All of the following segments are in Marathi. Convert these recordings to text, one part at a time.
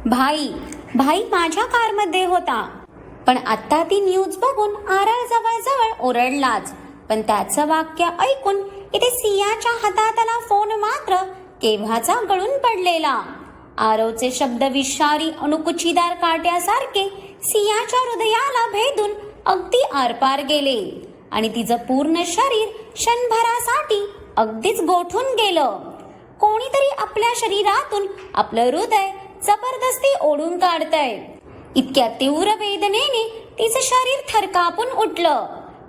भाई भाई माझ्या कारमध्ये होता. पण आता ती न्यूज बघून आरव जवळ ओरडलाच. पण त्याचं वाक्य ऐकून इथे सियाच्या हातात आला फोन मात्र केव्हाचा गळून पडलेला. आरवचे शब्द विषारी अणुकुचीदार काट्यासारखे सियाच्या हृदयाला भेदून अगदी आरपार गेले आणि तिचं पूर्ण शरीर क्षणभरासाठी अगदीच गोठून गेलं. कोणीतरी आपल्या शरीरातून आपलं हृदय जबरदस्ती ओढून काढतंय. इतक्या तीव्र वेदनेने तिचं शरीर थरकापून उठलं.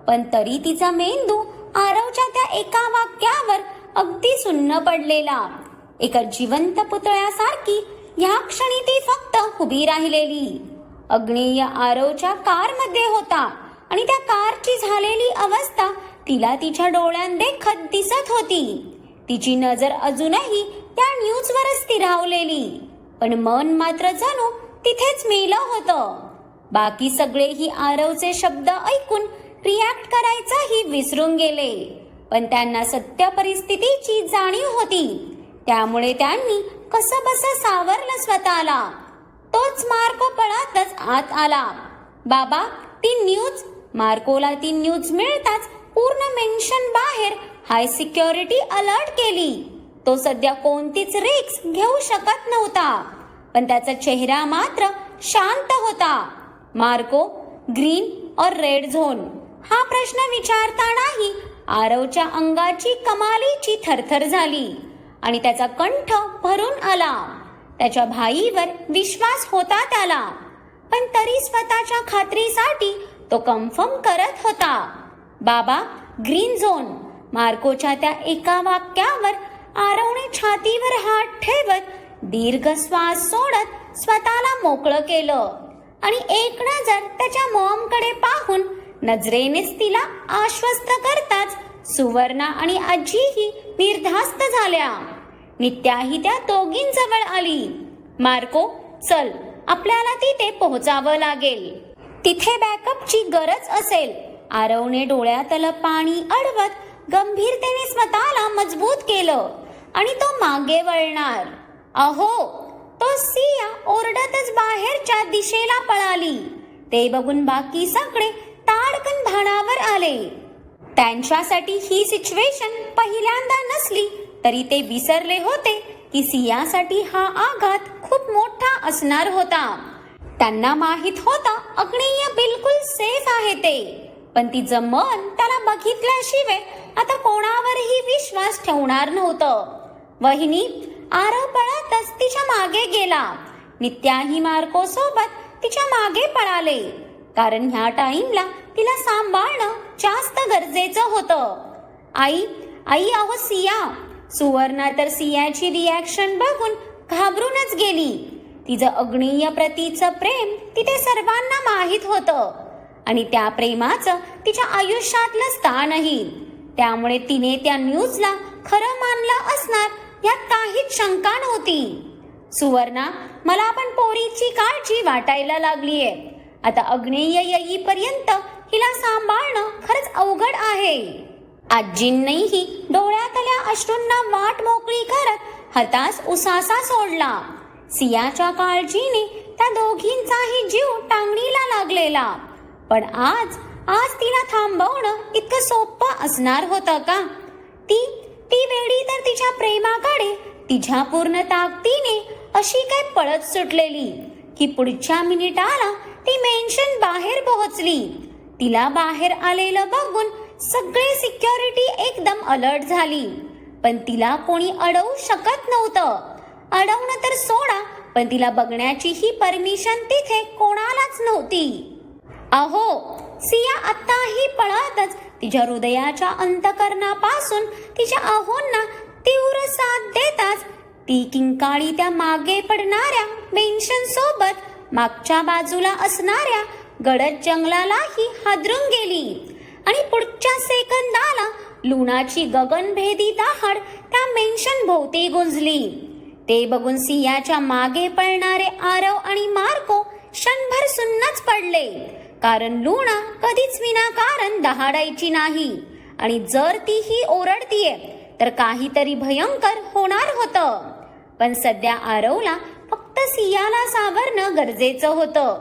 पण तरी तिचा मेंदू आरवच्या त्या एका वाक्यावर अगदी सुन्न पडलेला. एका जिवंत पुतळ्यासारखी ह्या क्षणी ती फक्त उभी राहिलेली. अग्नेय आरवच्या कारमध्ये होता आणि त्या कारची झालेली अवस्था तिला तिच्या डोळ्यांदेखत दिसत होती. तिची नजर अजूनही त्या न्यूजवरच स्थिरावलेली. पण मन मात्र जणू तिथेच मेलं होतं. बाकी सगळेही आरवचे शब्द ऐकून रिॲक्ट करायचंही विसरून गेले. पण त्यांना सत्य परिस्थितीची जाणीव होती. त्यामुळे त्यांनी कसं बसं सावरलं स्वतःला. तोच मार्को पळतच आत आला. बाबा ती न्यूज. मार्कोला ती न्यूज मिळताच पूर्ण मेन्शन बाहेर हाय सिक्युरिटी अलर्ट केली. तो सध्या कोणतीच रिस्क घेऊ शकत नव्हता. पण त्याचा चेहरा मात्र शांत होता. मार्को, ग्रीन और रेड झोन हा प्रश्न विचारतानाही आरवच्या अंगाची कमालीची थरथर झाली आणि त्याचा कंठ भरून आला. त्याच्या भाईवर विश्वास होता त्याला. पण तरी स्वतःच्या खात्रीसाठी तो कन्फर्म करत होता. बाबा ग्रीन झोन. मार्कोच्या त्या एका वाक्यावर आरवने छातीवर हात ठेवत दीर्घ श्वास सोडत स्वतःला मोकळं केलं आणि एक नजर त्याच्या मॉमकडे पाहून नजरेनेच तिला आश्वस्त करताच सुवर्णा आणि आजीही निर्धास्त झाल्या. नित्याही त्या दोघींजवळ आली. मार्को चल, आपल्याला तिथे पोहोचावं लागेल. तिथे बॅकअपची गरज असेल. आरवने डोळ्यातलं पाणी अडवत गंभीरतेने स्वतःला मजबूत केलं आणि तो मागे वळणार. अहो, तो सिया ओरडतच बाहेरच्या दिशेला पळाली. ते बघून बाकी सगळे ताडकन भानावर आले. त्यांच्यासाठी ही सिच्युएशन पहिल्यांदा नसली तरी ते विसरले होते की सियासाठी हा आघात खूप मोठा असणार होता. त्यांना माहित होता अग्नेय बिलकुल सेफ आहे ते. पण तिचं मन त्याला बघितल्याशिवाय आता कोणावरही विश्वास ठेवणार नव्हतं. वहिनी. आरव पळतच तिच्या मागे गेला. नित्याही मार्को सोबत तिच्या मागे पळाले. कारण ह्या टाइमला तिला सांभाळणं जास्त गरजेचं होतं. आई आई अहो सिया. सुवर्णा तर सियाची रिॲक्शन बघून घाबरूनच गेली. तिचं अग्नेय प्रतीचं प्रेम तिथे सर्वांना माहीत होतं आणि त्या प्रेमाचं तिच्या आयुष्यातलं स्थानही. त्यामुळे तिने त्या न्यूजला खरं मानलं असणार यात काहीच शंका नव्हती. सुवर्णा, मला पण पोरीची काळजी वाटायला लागलीये. आता अग्नेय येईपर्यंत हिला सांभाळणं खरंच अवघड आहे. आजींनीही डोळ्यातल्या अश्रूंना वाट मोकळी करत हताश उसासा सोडला. सियाच्या काळजीने त्या दोघींचाही जीव टांगणीला लागलेला. पण आज तिला थांबवणं इतकं सोपं असणार होतं का? ती वेळी तर तिच्या प्रेमाकडे तिच्या पूर्ण ताकदीने अशी काय पळत सुटलेली की पुढच्या मिनिटाला ती मेन्शन बाहेर पोहोचली. तिला बाहेर आलेलं बघून सगळे सिक्युरिटी एकदम अलर्ट झाली. पण तिला कोणी अडवू शकत नव्हतं. अडवणं तर सोडा, पण तिला बघण्याची ही परमिशन तिथे कोणालाच नव्हती. अहो, सिया आत्ताही पळतच तिच्या हृदयाच्या अंतकरणापासून तिच्या अहोंना तीव्र साथ देताच ती किंकाळी त्या मागे पडणाऱ्या मेन्शन सोबत मागच्या बाजूला असणाऱ्या गडद जंगलालाही हादरून गेली आणि पुढच्या सेकंदाला लुणाची गगनभेदी दहाड त्या मेन्शन भोवती गुंजली. ते बघून सियाच्या मागे पळणारे आरव आणि मार्को क्षणभर सुन्नच पडले. कारण लुणा कधीच विनाकारण दहाडायची नाही आणि जर तीही ओरडतीये तर काहीतरी भयंकर होणार होतं. पण सध्या आरवला फक्त सियाला सावरणं गरजेचं होतं,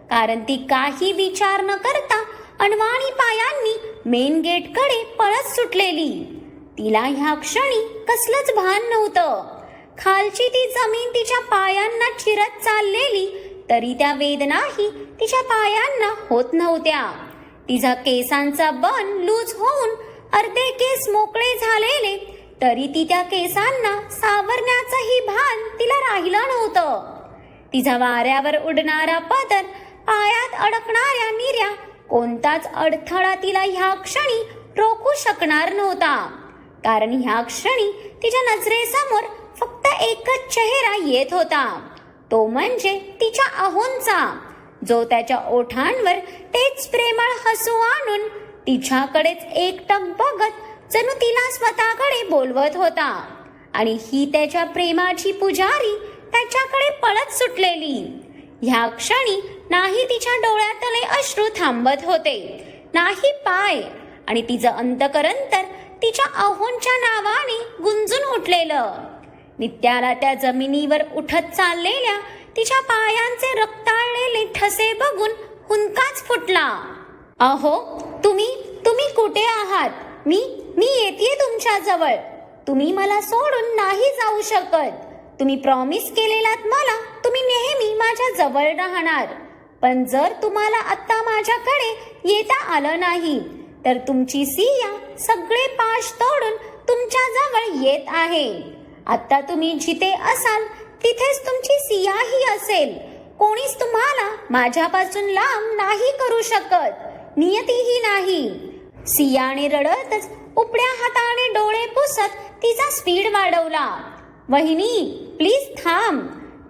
कारण ती काही विचार न करता अनवाणी पायांनी मेन गेटकडे पळत सुटलेली. तिला ह्या क्षणी कसलंच भान नव्हतं. खालची ती जमीन तिच्या पायांना चिरत चाललेली, तरी त्या वेदनाही तिच्या पायांना होत नव्हत्या. तिचा केसांचा बन लूज होऊन अर्धे केस मोकळे झालेले, तरी ती त्या केसांना सावरण्याचंही भान तिला राहिलं नव्हतं. तिचा वाऱ्यावर उडणारा पदर, पायात अडकणाऱ्या मिऱ्या, कोणताच अडथळा तिला ह्या क्षणी रोखू शकणार नव्हता. कारण ह्या क्षणी तिच्या नजरेसमोर फक्त एकच चेहरा येत होता, तो म्हणजे तिच्या अहोंचा, जो त्याच्या ओठांवर तेच प्रेमळ हसू आणून तिच्याकडेच एकटक बघत जणू तिला स्वतःकडे बोलवत होता. आणि ही त्याच्या प्रेमाची पुजारी त्याच्याकडे पळत सुटलेली. ह्या क्षणी नाही तिच्या डोळ्यातले अश्रू थांबत होते, नाही पाय, आणि तिचं अंतकरण तर तिच्या अहोंच्या नावाने गुंजून उठलेलं. नित्याला त्या जमिनीवर उठत चाललेल्या तिच्या पायांचे रक्ताळलेले ठसे बघून हुंदकाच फुटला. अहो, तुम्ही कुठे आहात? मी येते तुमच्या जवळ. तुम्ही मला सोडून नाही जाऊ शकत. तुम्ही प्रॉमिस केलेलात मला तुम्ही नेहमी माझ्या जवळ राहणार. पण जर तुम्हाला आता माझ्याकडे येता आलं नाही, तर तुमची सिया सगळे पाश तोडून तुमच्या जवळ येत आहे. आता तुम्ही जिथे असाल तिथेच तुमची सियाही असेल. कोणीच तुम्हाला माझ्यापासून लांब नाही करू शकत, नियतीही नाही. सियाने रडतच उपड्या हाताने डोळे पुसत तिचा स्पीड वाढवला. वहिनी, प्लीज थांब.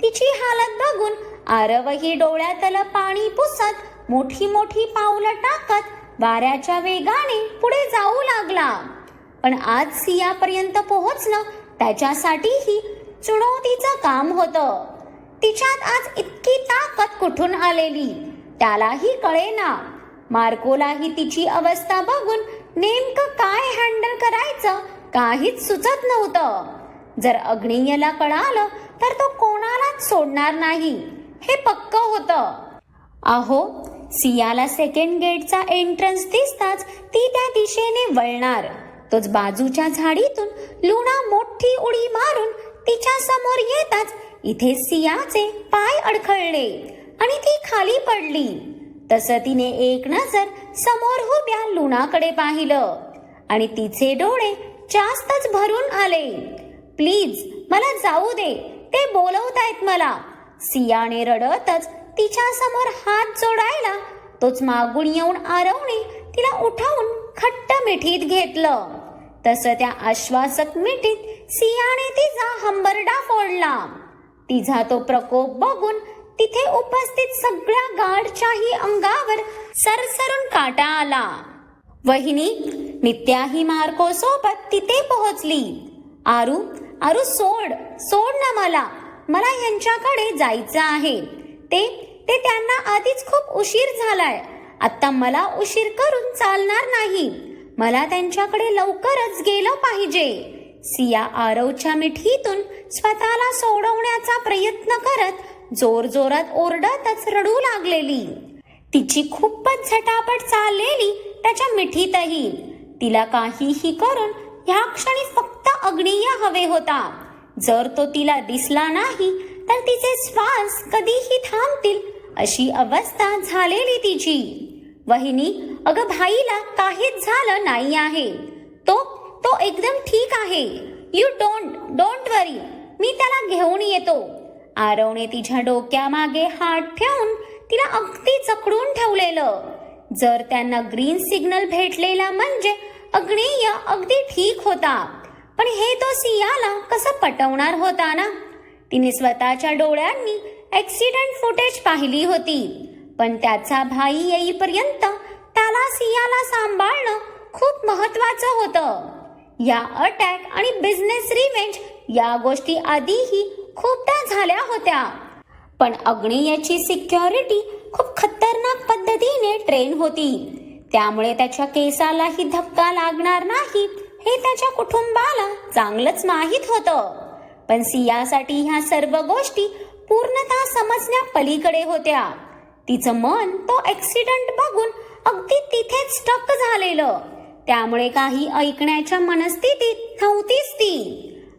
तिची हालत बघून आरवही डोळ्यातलं पाणी पुसत मोठी मोठी पावलं टाकत वाऱ्याच्या वेगाने पुढे जाऊ लागला. पण आज सियापर्यंत पोहोचणं त्याच्यासाठीही चुनौतीचं काम होतं. तिच्यात आज इतकी ताकद कुठून आलेली त्यालाही कळेना. मार्कोलाही तिची अवस्था बघून नेमकं काय हँडल करायचं काहीच सुचत नव्हतं. जर अग्नेयला कळालं तर तो कोणालाच सोडणार नाही, हे पक्क होतं. अहो, सियाला सेकंड गेटचा एंट्रन्स दिसताच ती त्या दिशेने वळणार. तोच बाजूच्या झाडीतून लुना मोठी उडी मारून तिच्या समोर येताच इथे सियाचे पाय अडखळले आणि ती खाली पडली. तसं तिने एक नजर समोर उभ्या लुनाकडे पाहिलं आणि तिचे डोळे जास्तच भरून आले. प्लीज मला जाऊ दे, ते बोलवतायत मला. सियाने रडतच तिच्या समोर हात जोडायला तोच मागून येऊन आरवने तिला उठवून खट्ट मिठीत घेतलं. तसं त्या आश्वासक मिठीत सियाने तिचा हंबरडा फोडला. तिचा तो प्रकोप बघून तिथे उपस्थित सगळ्या गार्डच्याही अंगावर सरसरून काटा आला. वहिनी, नित्याही मार्को सोबत तिथे पोहोचली. आरू सोड ना मला ह्यांच्याकडे जायचं आहे. ते त्यांना आधीच खूप उशीर झालाय. आता मला उशीर करून चालणार नाही. मला त्यांच्याकडे लवकरच गेलं पाहिजे. सिया आरवच्या मिठीतून स्वतःला सोडवण्याचा प्रयत्न करत जोरजोरात ओरडतच रडू लागलेली. तिची खूपच झटापट चाललेली त्याच्या मिठीतही. तिला काहीही करून ह्या क्षणी फक्त अग्नेय हवे होता. जर तो तिला दिसला नाही तर तिचे श्वास कधीही थांबतील अशी अवस्था झालेली तिची. वहिनी, अगं भाईला काहीच झालं नाही आहे. तो एकदम ठीक आहे. यू डोंट वरी. मी त्याला घेऊन येतो. आरवने तिच्या डोक्यामागे हात ठेवून तिला अगदी जखडून ठेवलेलं. जर त्यांना ग्रीन सिग्नल भेटलेला म्हणजे अग्नेय अगदी ठीक होता. पण हे तो सियाला कसं पटवणार होता ना. तिने स्वतःच्या डोळ्यांनी ऍक्सिडेंट फुटेज पाहिली होती, पण त्याचा भाई येईपर्यंत त्याला सियाला सांभाळणं खूप महत्वाचं होतं. या अटॅक आणि बिझनेस रिव्हेंज या गोष्टी आधीही खूपदा झाल्या होत्या, पण अग्नेयची सिक्युरिटी खूप खतरनाक पद्धतीने ट्रेन होती. त्यामुळे त्याच्या केसालाही धक्का लागणार नाही हे त्याच्या कुटुंबाला चांगलंच माहीत होतं. पण सियासाठी ह्या सर्व गोष्टी पूर्णतः समजण्या पलीकडे होत्या. तिचं मन तो ऍक्सिडेंट बघून अगदी तिथेच स्टक झालेलं. त्यामुळे काही ऐकण्याच्या मनस्थितीत नव्हतीच ती.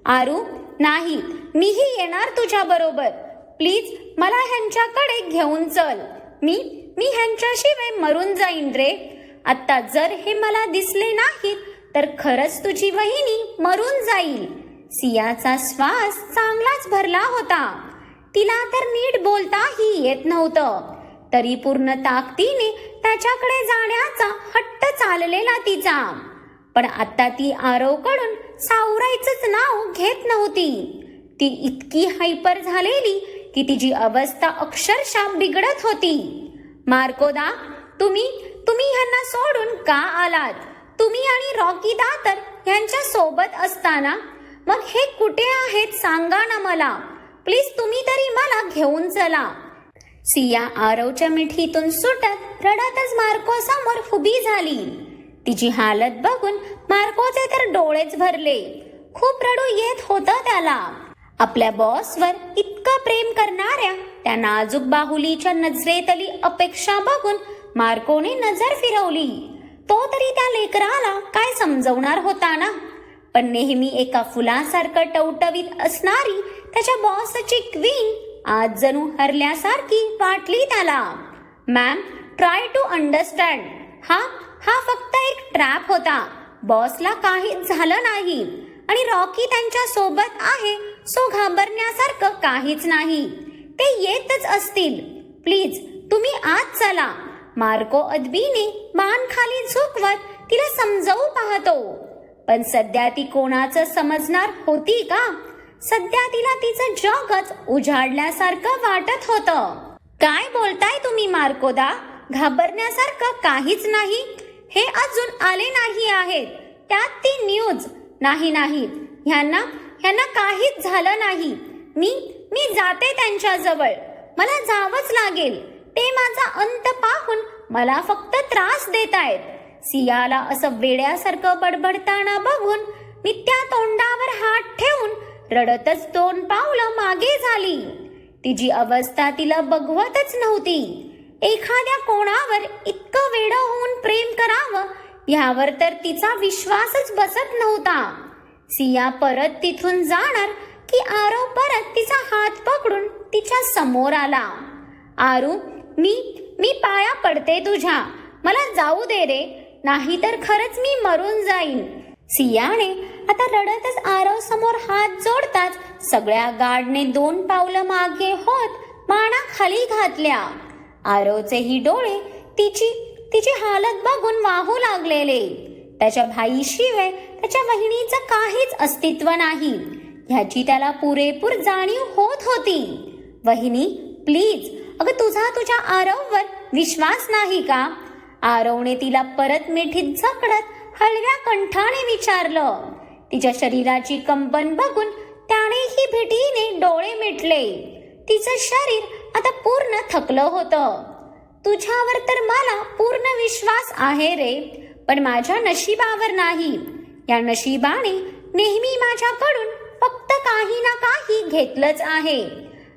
आरू, नाही, मीही येणार तुझ्या बरोबर. प्लीज मला ह्यांच्याकडे घेऊन चल. मी ह्यांच्याशिवाय मरून जाईन रे. आता जर हे मला दिसले नाहीत तर खरंच तुझी वहिनी मरून जाईल. सियाचा श्वास चांगलाच भरला होता. तिला तर नीट बोलताही येत नव्हतं. तरी पूर्ण ताकदीने त्याच्याकडे जाण्याचा हट्ट चाललेला तिचा. पण आता ती आरवकडून सावरायचंच नाव घेत नव्हती. ती इतकी हायपर झालेली की तिची अवस्था अक्षरशः बिघडत होती. मार्कोदा, तुम्ही ह्यांना सोडून का आलात? तुम्ही आणि रॉकी दा तर ह्यांच्या सोबत असताना मग हे कुठे आहेत सांगा ना मला. प्लीज तुम्ही तरी मला घेऊन चला. सिया आरवच्या मिठीतून सुटत रडतच मार्को समोर उभी झाली. तिची हालत बघून मार्कोचे तर डोळेच भरले. खूप रडू येत होतं त्याला. आपल्या बॉसवर इतकं प्रेम करणाऱ्या त्या नाजूक बाहुलीच्या नजरेतली अपेक्षा बघून मार्कोने नजर फिरवली. तो तरी त्या लेकराला काय समजवणार होता ना. पण नेहमी एका फुलासारखं टवटवीत असणारी त्याच्या बॉसची क्वीन आज जणू हरल्यासारखी वाटली त्याला. Ma'am, try to understand. हा फक्त एक ट्रॅप होता. बॉसला काहीच झालं नाही आणि रॉकी त्यांच्या सोबत आहे, सो घाबरण्यासारखं काहीच नाही. ते येतच असतील. प्लीज तुम्ही आज चला. मार्को अदबीने मान खाली झुकवत तिला समजावू पाहतो. पण सध्या ती कोणाचं समजणार होती का? सध्या तिला तिचं जगच उजाडल्यासारखं वाटत होतं. काय बोलताय तुम्ही मार्कोदा? घाबरण्यासारखं काहीच नाही. हे अजून आले नाही आहेत. त्यात ती न्यूज. नाही, ह्यांना काहीच झालं नाही. मी जाते त्यांच्या जवळ. मला जावंच लागेल. ते माझा अंत पाहून मला फक्त त्रास देत आहेत. सियाला असं वेड्यासारखं बडबडताना बघून मी त्या तोंडावर हात ठेवून रडतच 2 पावलं मागे झाली. तिची अवस्था तिला बघवतच नव्हती. एखाद्या कोणावर इतकं वेडं होऊन प्रेम करावं यावर तर तिचा विश्वासच बसत नव्हता. सिया परत तिथून जाणार की आरव परत तिचा हात पकडून तिच्या समोर आला. आरू, मी पाया पडते तुझ्या. मला जाऊ दे रे, नाहीतर खरंच मी मरून जाईन. सियाने आता रडतच आरव समोर हात जोडताच सगळ्या गाडने 2 पावलं मागे होत माना खाली घातल्या. आरवचेही डोळे तिची हालत बघून वाहू लागलेले. त्याच्या भाईशिवाय त्याच्या वहिनीचं काहीच अस्तित्व नाही ह्याची त्याला पुरेपूर जाणीव होत होती. वहिनी, प्लीज, अगं तुझ्या आरववर विश्वास नाही का? आरवने तिला परत मिठीत झकडत हळव्या कंठाने विचारलं. तिच्या शरीराची कंपन बघून त्यानेही भीतीने डोळे मिटले. तिचं शरीर आता पूर्ण थकलं होतं. तुझ्यावर तर मला पूर्ण विश्वास आहे रे, पण माझ्या नशिबावर नाही. या नशिबाने नेहमी माझ्याकडून फक्त काही ना काही घेतलंच आहे.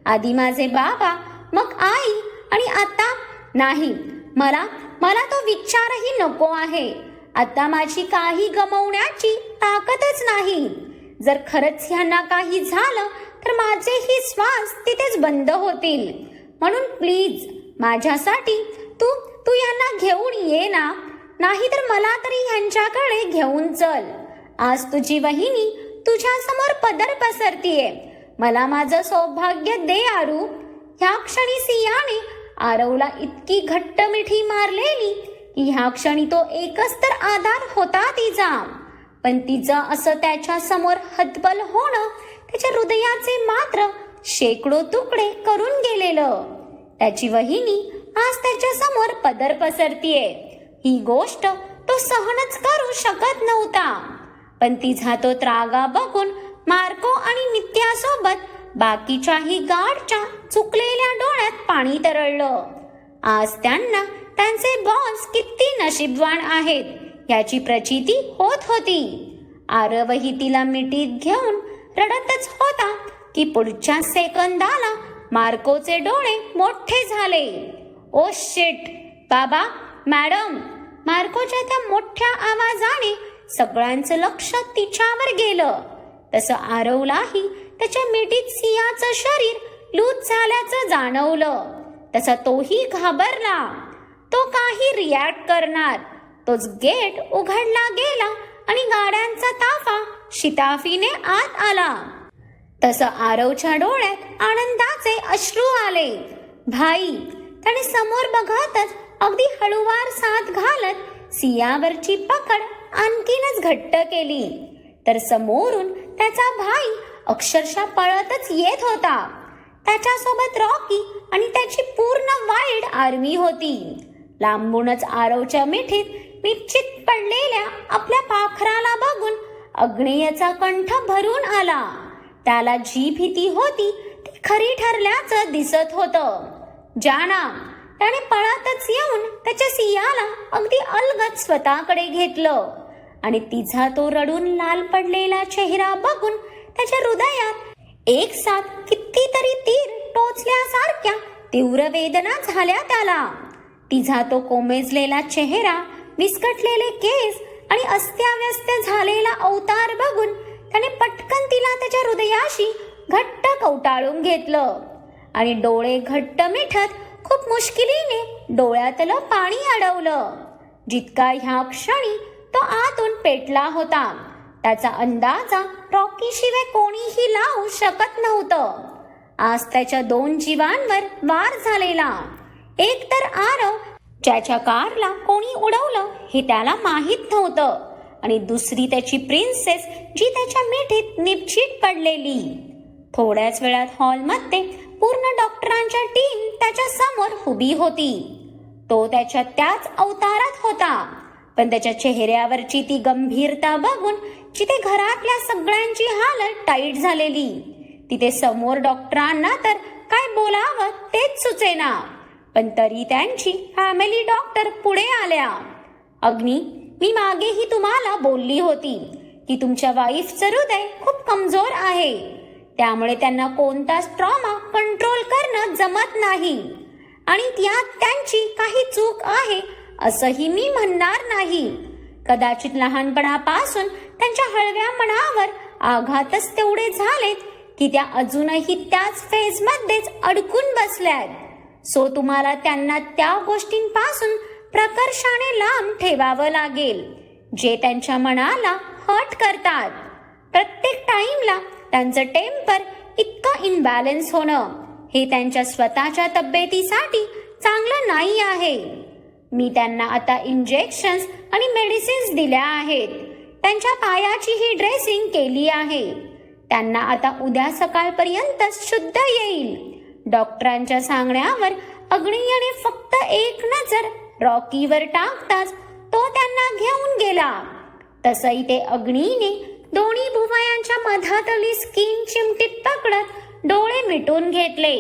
आधी माझे बाबा, मग आई आणि आता नाही. मला तो विचारही नको आहे. आता माझी काही गमावण्याची ताकदच नाही. जर खरंच ह्यांना काही झालं तर माझेही श्वास तिथेच बंद होतील. म्हणून प्लीज माझ्यासाठी तू ह्यांना घेऊन ये ना. नाहीतर मला तरी ह्यांच्याकडे घेऊन चल. आज तुझी वहिनी तुझ्या समोर पदर पसरतीये. मला माझं सौभाग्य दे आरू. ह्या क्षणी सियाने आरवला इतकी घट्ट मिठी मारलेली की ह्या क्षणी तो एकच तर आधार होता तिचा. पण तिचं असं त्याच्या समोर हतबल होणं त्याच्या हृदयाचे मात्र शेकडो तुकडे करून गेलेलं. त्याची वहिनी आज त्याच्या समोर पदर पसरतीये ही गोष्ट तो सहनच करू शकत नव्हता. पण तिचा तो त्रागा बघून मार्को आणि नित्यासोबत बाकीच्याही गार्डच्या चुकलेल्या डोळ्यात पाणी तरळलं. आज त्यांना त्यांचे बॉस किती नशीबवान आहेत याची प्रचिती होत होती. आरवही तिला मिठीत घेऊन रडतच होता की पुढच्या सेकंदाला मार्कोचे डोळे मोठे झाले. ओ शिट, बाबा, मॅडम. मार्कोच्या त्या मोठ्या आवाजाने सगळ्यांचं लक्ष तिच्यावर गेलं. तसं आरवलाही त्याच्या मिठीत सियाचं शरीर लूज झाल्याचं जाणवलं. तसा तोही घाबरला. तो काही रिॲक्ट करणार. तोच गेट उघडला गेला आणि गाड्यांचा ताफा शिताफीने आत आला. तसं आरवच्या डोळ्यात आनंदाचे अश्रू आले. भाई, त्याने समोर बघतच अगदी हळूवार साथ घालत सियावरची पकड आणखीनच घट्ट केली. तर समोरून त्याचा भाई अक्षरशः पळतच येत होता. त्याच्यासोबत रॉकी आणि त्याची पूर्ण वाईल्ड आर्मी होती. लांबूनच आरवच्या मिठीत निश्चित पडलेल्या आपल्या पाखराला बघून अग्नेयचा कंठ भरून आला. त्याला जी भीती होती ती खरी ठरल्याचं दिसत होतं. जाना, त्याने पळतच येऊन त्याच्या सियाला अगदी अलगद स्वतःकडे घेतलं आणि तिचा तो रडून लाल पडलेला चेहरा बघून त्याच्या हृदयात एक साथ कितीतरी तीर टोचल्यासारख्या तीव्र वेदना झाल्या त्याला. तिचा तो कोमेजलेला चेहरा, विस्कटलेले केस आणि अस्ताव्यस्त झालेला अवतार बघून त्याने पटकन तिला त्याच्या हृदयाशी घट्ट कवटाळून घेतलं आणि डोळे घट्ट मिठत खूप मुश्किलीने डोळ्यातलं पाणी अडवलं. जितका ह्या क्षणी तो आतून पेटला होता त्याचा अंदाजा रॉकीशिवाय कोणीही लावू शकत नव्हतं. आज त्याच्या 2 जीवांवर वार झालेला. एक तर आरव, ज्याच्या कारला कोणी उडवलं हे त्याला माहीत नव्हतं, आणि दुसरी त्याची प्रिन्सेस, जी त्याच्या मिठीत निपचित पडलेली. थोड्याच वेळात हॉलमध्ये पूर्ण डॉक्टरांच्या टीम त्याच्या समोर उभी होती. तो त्याच्या त्याच अवतारात होता, पण त्याच्या चेहऱ्यावरची ती गंभीरता बघून जिथे घरातल्या सगळ्यांची हालत टाईट झालेली, तिथे समोर डॉक्टरांना तर काय बोलावं तेच सुचेना. पण तरी त्यांची फॅमिली डॉक्टर पुढे आल्या. अग्नी, मी मागेही तुम्हाला बोलली होती की तुमच्या वाईफचं हृदय खूप कमजोर आहे, त्यामुळे त्यांना कोणताच ट्रॉमा कंट्रोल करणं जमत नाही, आणि त्यात त्यांची काही चूक आहे असंही मी म्हणणार नाही. कदाचित लहानपणापासून त्यांच्या हळव्या मनावर आघातच तेवढे झालेत की त्या अजूनही त्याच फेजमध्येच अडकून बसल्यात. सो तुम्हाला त्यांना त्या गोष्टींपासून प्रकर्षाने लांब ठेवावं लागेल जे त्यांच्या मनाला हर्ट करतात. प्रत्येक टाइमला त्यांचं टेम्पर इतकं इनबॅलन्स होणं हे त्यांच्या स्वतःच्या तब्येतीसाठी चांगलं नाही आहे. मी त्यांना आता इंजेक्शन्स आणि मेडिसिन्स दिल्या आहेत. त्यांच्या पायाची ही ड्रेसिंग केली आहे. त्यांना आता उद्या सकाळपर्यंत शुद्ध येईल. डॉक्टरांच्या सांगण्यावर अग्नियाने फक्त एक नजर रॉकीवर टाकताच तो त्यांना घेऊन गेला. तसं इथे अग्नीने दोन्ही भुवयांच्या मधातली स्किन चिमटीत पकडत डोळे मिटून घेतले.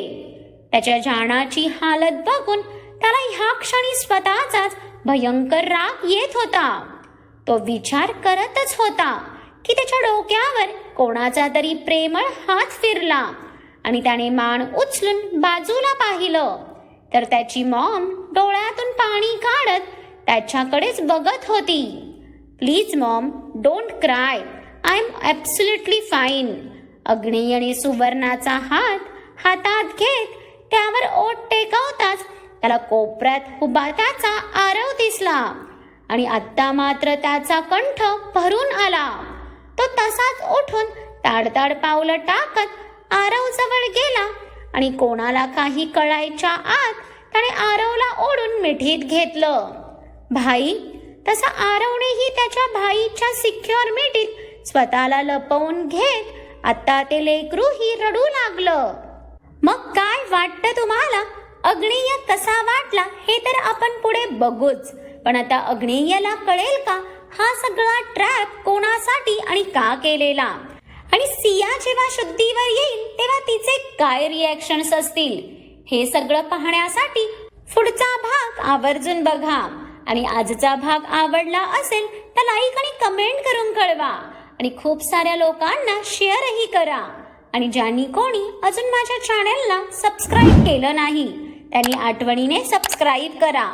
त्याच्या जानाची हालत बघून त्याला ह्या क्षणी स्वतःचाच भयंकर राग येत होता. तो विचार करतच होता की त्याच्या डोक्यावर कोणाचा तरी प्रेमळ हात फिरला, आणि त्याने मान उचलून बाजूला पाहिलं तर त्याची मॉम डोळ्यातून पाणी काढत त्याच्याकडेच बघत होती. Please mom, don't cry, I am absolutely fine. अग्नेयने सुवर्णाचा हात हातात घेत त्यावर ओठ टेकवताच त्याला कोपऱ्यात उभा त्याचा आरव दिसला, आणि आत्ता मात्र त्याचा कंठ भरून आला. तो तसाच उठून ताडताड पावलं टाकत आरव जवळ गेला, आणि कोणाला काही कळायच्या आत त्याने आरवला ओढून मिठीत घेतलं. भाई, तसा आरवनेही त्याच्या भाईच्या सिक्युअर मिठीत स्वतःला लपवून घेत आता ते लेकरूही रडू लागलं. मग काय वाटतं तुम्हाला? अग्नेय कसा वाटला हे तर आपण पुढे बघूच, पण आता अग्नेयला कळेल का हा सगळा ट्रॅप कोणासाठी आणि का केलेला, आणि सिया जेव्हा शुद्धीवर येईल तेव्हा तिचे काय रिॲक्शन्स असतील, हे सगळं पाहण्यासाठी पुढचा भाग आवर्जून बघा. आणि आजचा भाग आवडला असेल तर लाईक आणि कमेंट करून कळवा, आणि खूप साऱ्या लोकांना शेअरही करा. आणि ज्यांनी कोणी अजून माझ्या चॅनलला सबस्क्राईब केलं नाही त्यांनी आठवणीने सबस्क्राईब करा.